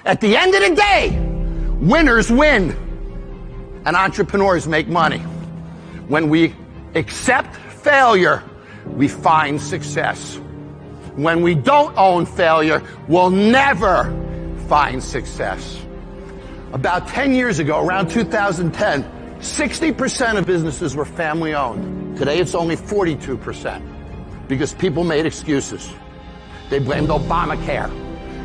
At the end of the day, winners win and entrepreneurs make money. When we accept failure, we find success. When we don't own failure, we'll never find success. About 10 years ago, around 2010, 60% of businesses were family owned. Today it's only 42% because people made excuses. They blamed Obamacare.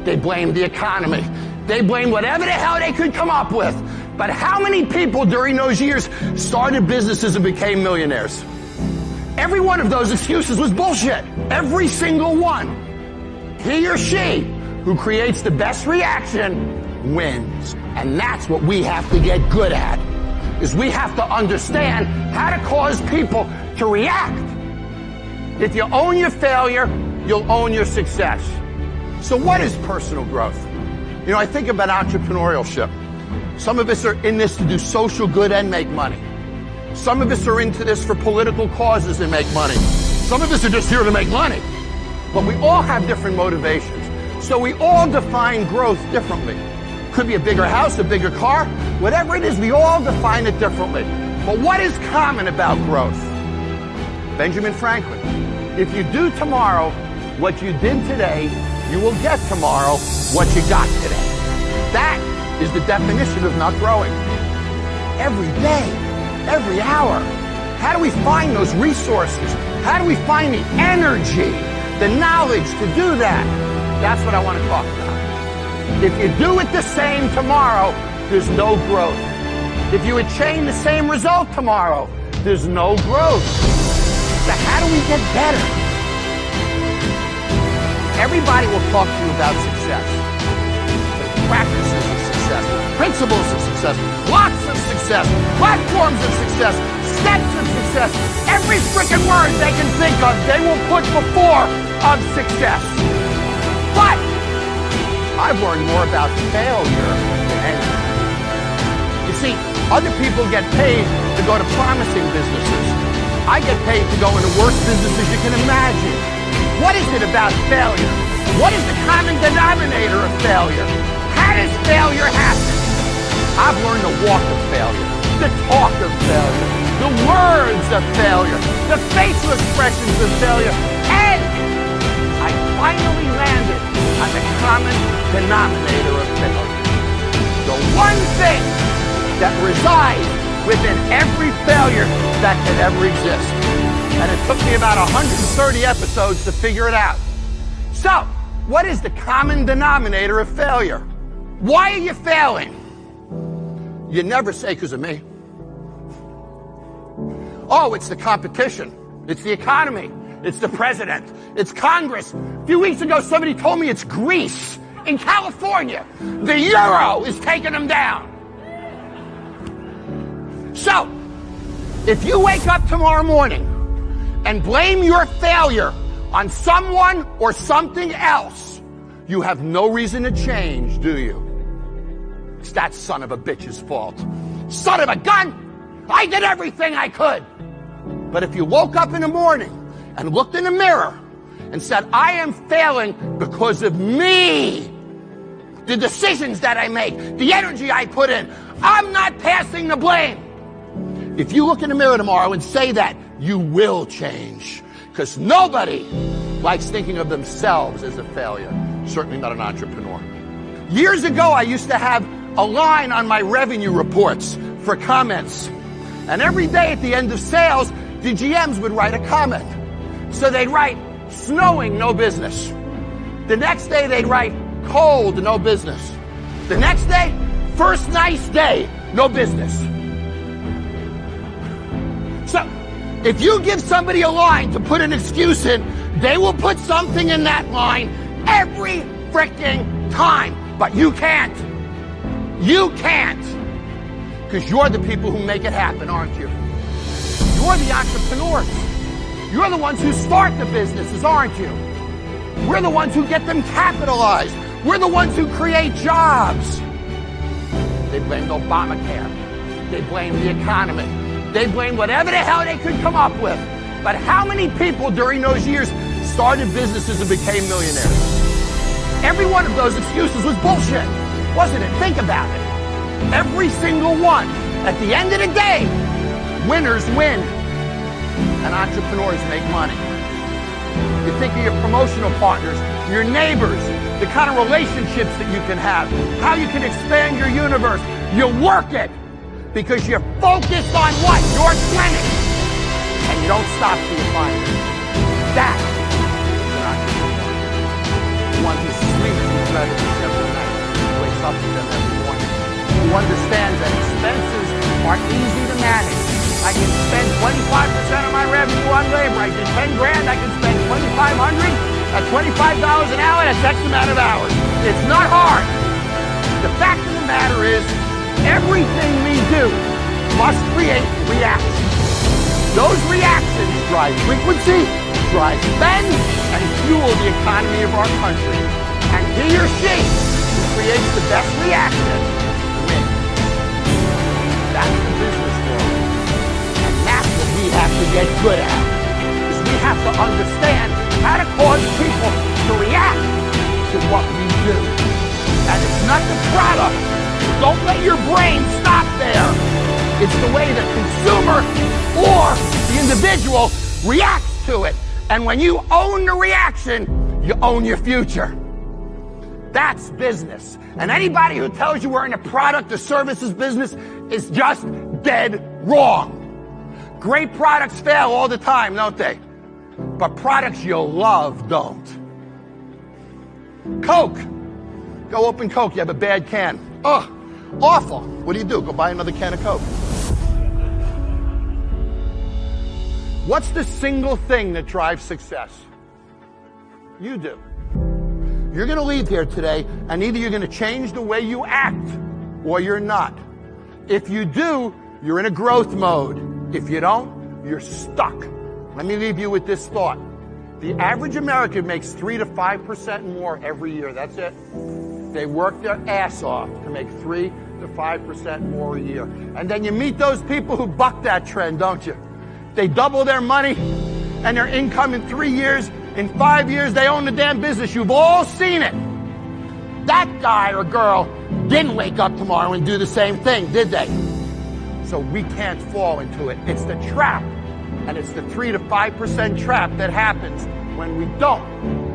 They blamed the economy. They blamed whatever the hell they could come up with. But how many people during those years started businesses and became millionaires? Every one of those excuses was bullshit. Every single one. He or she who creates the best reaction wins. And that's what we have to get good at, is we have to understand how to cause people to react. If you own your failure, you'll own your success. So what is personal growth? You know, I think about entrepreneurship. Some of us are in this to do social good and make money. Some of us are into this for political causes and make money. Some of us are just here to make money. But we all have different motivations. So we all define growth differently. Could be a bigger house, a bigger car, whatever it is, we all define it differently. But what is common about growth? Benjamin Franklin, if you do tomorrow what you did today, you will get tomorrow what you got today. That is the definition of not growing. Every day, every hour. How do we find those resources? How do we find the energy, the knowledge to do that? That's what I want to talk about. If you do it the same tomorrow, there's no growth. If you attain the same result tomorrow, there's no growth. So how do we get better? Everybody will talk to you about success. Practices of success, principles of success, lots of success, platforms of success, steps of success. Every freaking word they can think of, they will put before of success. But I've learned more about failure than anything. You see, other people get paid to go to promising businesses. I get paid to go into worse businesses you can imagine. What is it about failure? What is the common denominator of failure? How does failure happen? I've learned the walk of failure, the talk of failure, the words of failure, the facial expressions of failure, and I finally landed on the common denominator of failure. The one thing that resides within every failure that could ever exist. And it took me about 130 episodes to figure it out. So, what is the common denominator of failure? Why are you failing? You never say because of me. Oh, it's the competition. It's the economy. It's the president. It's Congress. A few weeks ago, somebody told me it's Greece in California. The euro is taking them down. So, if you wake up tomorrow morning and blame your failure on someone or something else, you have no reason to change, do you? It's that son of a bitch's fault. Son of a gun! I did everything I could. But if you woke up in the morning and looked in the mirror and said, I am failing because of me, the decisions that I make, the energy I put in, I'm not passing the blame. If you look in the mirror tomorrow and say that, you will change. Because nobody likes thinking of themselves as a failure. Certainly not an entrepreneur. Years ago, I used to have a line on my revenue reports for comments. And every day at the end of sales, the GMs would write a comment. So they'd write, snowing, no business. The next day, they'd write, cold, no business. The next day, first nice day, no business. So, if you give somebody a line to put an excuse in, they will put something in that line every freaking time. But you can't. You can't. Because you're the people who make it happen, aren't you? You're the entrepreneurs. You're the ones who start the businesses, aren't you? We're the ones who get them capitalized. We're the ones who create jobs. They blamed Obamacare. They blamed the economy. They blamed whatever the hell they could come up with. But how many people during those years started businesses and became millionaires? Every one of those excuses was bullshit. Wasn't it? Think about it. Every single one. At the end of the day, winners win and entrepreneurs make money. You think of your promotional partners, your neighbors, the kind of relationships that you can have, how you can expand your universe. You work it because you're focused on what? Your 20. And you don't stop till you find it. That is an entrepreneur. The one who sleeps with revenues every night, wakes up with them every morning, who understands that expenses are easy to manage. I can spend 25% of my revenue on labor. I get 10 grand, I can spend $2,500 at $25 an hour, that's X amount of hours. It's not hard. The fact of the matter is, everything we do must create reactions. Those reactions drive frequency, drive spend, and fuel the economy of our country. And he or she who creates the best reaction wins. That's the business world. And that's what we have to get good at. Is we have to understand how to cause people to react to what we do. And it's not the product. Don't let your brain stop there. It's the way the consumer or the individual reacts to it. And when you own the reaction, you own your future. That's business. And anybody who tells you we're in a product or services business is just dead wrong. Great products fail all the time, don't they? But products you love don't. Coke. Go open Coke, you have a bad can. Oh, awful. What do? Go buy another can of Coke. What's the single thing that drives success? You do. You're going to leave here today, and either you're going to change the way you act, or you're not. If you do, you're in a growth mode. If you don't, you're stuck. Let me leave you with this thought. The average American makes 3 to 5% more every year. That's it. They work their ass off to make 3 to 5% more a year. And then you meet those people who buck that trend, don't you? They double their money and their income in 3 years. In 5 years, they own the damn business. You've all seen it. That guy or girl didn't wake up tomorrow and do the same thing, did they? So we can't fall into it. It's the trap. And it's the 3 to 5% trap that happens when we don't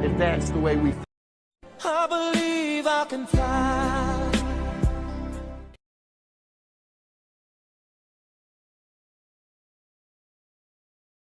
advance the way we think. I believe I can fly.